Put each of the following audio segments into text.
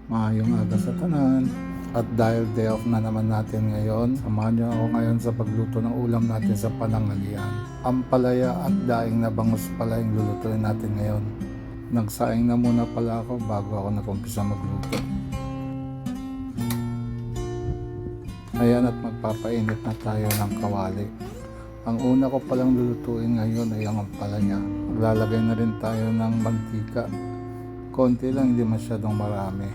Maayong aga sa tanan. At dahil day off na naman natin ngayon, samahan niyo ako ngayon sa pagluto ng ulam natin sa pananghalian. Ampalaya at daing na bangus pala yung lulutuin natin ngayon. Nagsaing na muna pala ako bago ako nag-umpisa magluto. Ayan, at magpapainit na tayo ng kawali. Ang una ko palang lulutuin ngayon ay ang ampalaya. Maglalagay na rin tayo ng mantika. Konti lang, hindi masyadong marami.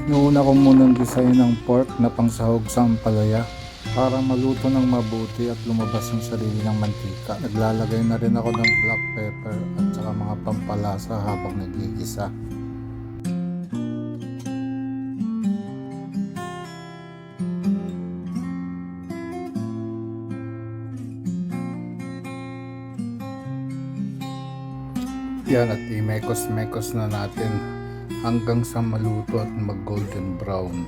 Inuuna ko munang gisayin ng pork na pangsahog sa ampalaya para maluto ng mabuti at lumabas yung sarili ng mantika. Naglalagay na rin ako ng black pepper at saka mga pampalasa habang nagigisa. Yan, at imekos-mekos na natin hanggang sa maluto at mag golden brown.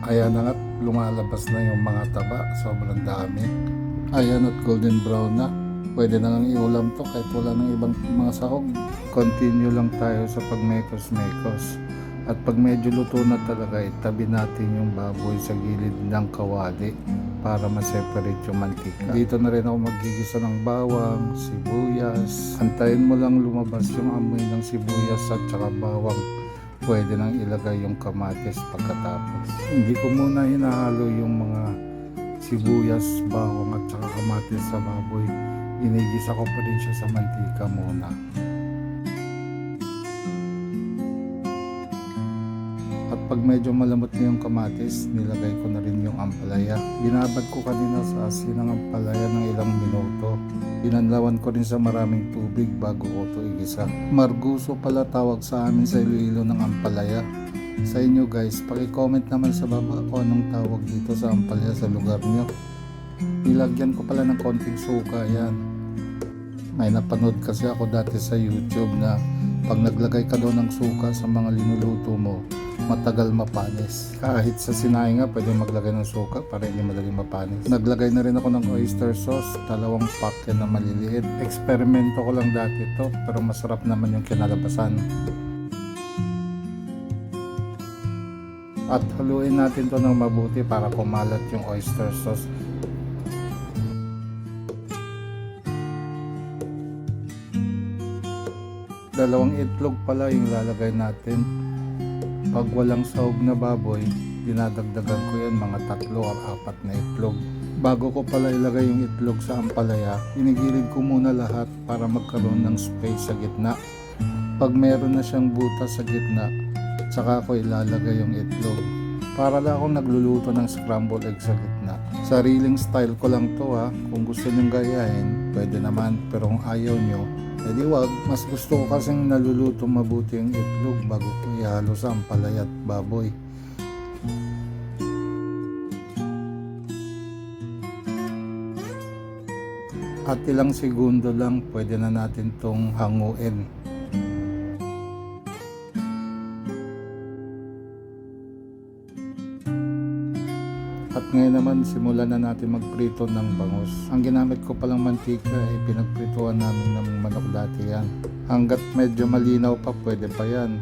Ayan na, at lumalabas na yung mga taba, sobrang dami. Ayan, at golden brown na. Pwede na lang iulam to kahit wala ng ibang mga sahog. Continue lang tayo sa pagmekos-mekos. At pag medyo luto na talaga, itabi natin yung baboy sa gilid ng kawali para ma-separate yung mantika. Dito na rin ako magigisa ng bawang, sibuyas. Antayin mo lang lumabas yung amoy ng sibuyas at saka bawang. Pwede nang ilagay yung kamatis pagkatapos. Hindi ko muna hinahalo yung mga sibuyas, bawang at saka kamatis sa baboy. Inigisa ko pa rin siya sa mantika muna. At pag medyo malamot na yung kamatis, nilagay ko na rin yung ampalaya. Binabad ko kanina sa asin ng ampalaya ng ilang minuto. Binanlawan ko rin sa maraming tubig bago ko ito igisa. Marguso pala tawag sa amin sa Iloilo ng ampalaya. Sa inyo guys, paki-comment naman sa baba kung anong tawag dito sa ampalaya sa lugar nyo. Nilagyan ko pala ng konting suka yan. May napanood kasi ako dati sa YouTube na pag naglagay ka daw ng suka sa mga linuluto mo, matagal mapanis. Kahit sa sinaing nga pwede maglagay ng suka para hindi madaling mapanis. Naglagay na rin ako ng oyster sauce, 2 pack yan na maliliit. Eksperimento ko lang dati to, pero masarap naman yung kinalabasan. At haluin natin to ng mabuti para kumalat yung oyster sauce. Dalawang itlog pala yung lalagay natin. Pag walang sahog na baboy, dinadagdagan ko yan mga 3 o 4 na itlog. Bago ko pala ilagay yung itlog sa ampalaya, inigilid ko muna lahat para magkaroon ng space sa gitna. Pag meron na siyang butas sa gitna, saka ko ilalagay yung itlog. Para lang akong nagluluto ng scrambled egg sa gitna. Sariling style ko lang to ha. Kung gusto nyong gayahin, pwede naman. Pero kung ayaw nyo, edi wag. Mas gusto ko kasing naluluto mabuti yung itlog bago ko ihalo sa ampalaya at baboy. At ilang segundo lang pwede na natin tong hanguin. At ngayon naman simulan na natin magprito ng bangus. Ang ginamit ko palang mantika ay pinagprituan namin ng manok dati yan. Hanggat medyo malinaw pa pwede pa yan.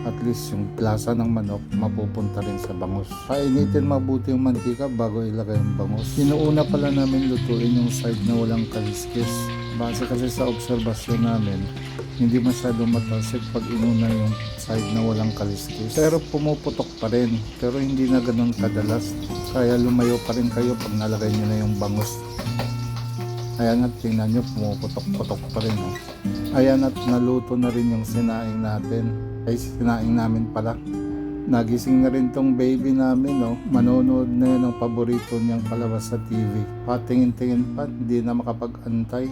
At least yung lasa ng manok mapupunta rin sa bangus. Painitin mabuti yung mantika bago ilagay yung bangus. Inuuna pala namin lutuin yung side na walang kaliskis. Base kasi sa obserbasyon namin, hindi masyadong matasik pag inuna yung side na walang kaliskis. Pero pumuputok pa rin, pero hindi na ganun kadalas. Kaya lumayo pa rin kayo pag nalagay nyo na yung bangus. Ayan, at tingnan nyo, pumuputok-putok pa rin. Ayan, at naluto na rin yung sinaing natin. Ay, sinaing namin pala. Nagising na rin tong baby namin, no? Manonood na yun ng paborito niyang palabas sa TV. Patingin-tingin pa, hindi na makapag-antay.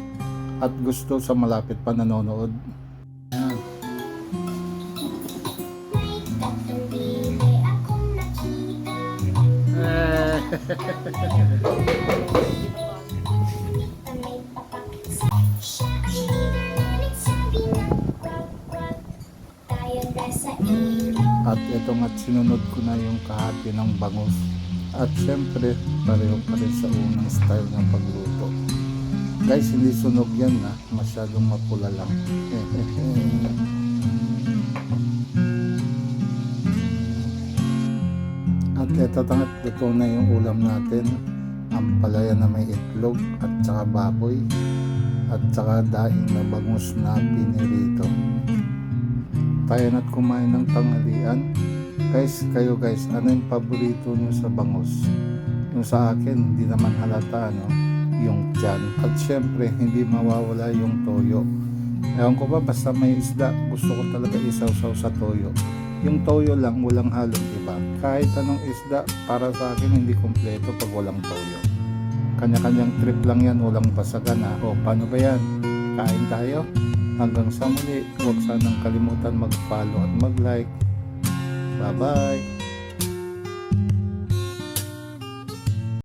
At gusto sa malapit pa nanonood. Ayan. At ito nga't sinunod ko na yung kahati ng bangus. At syempre, pareho pa rin sa unang style ng pagluto. Guys, hindi sunog yan na, masyadong mapula lang. Ito tangat, luto na yung ulam natin. Ampalaya na may itlog at saka baboy at saka daing na bangus na pinirito. Tayo na't kumain ng tanghalian. Guys, kayo guys, ano yung paborito nyo sa bangus? Yung sa akin, hindi naman halata, no? Yung tiyan. At syempre, hindi mawawala yung toyo. Ewan ko ba, basta may isda, gusto ko talaga isawsaw sa toyo. Yung toyo lang, walang halong iba. Kahit anong isda, para sa akin hindi kompleto pag walang toyo. Kanya-kanyang trip lang yan, walang basagan ha. O, paano ba yan? Kain tayo? Hanggang sa muli, huwag sanang kalimutan mag-follow at mag-like. Bye-bye!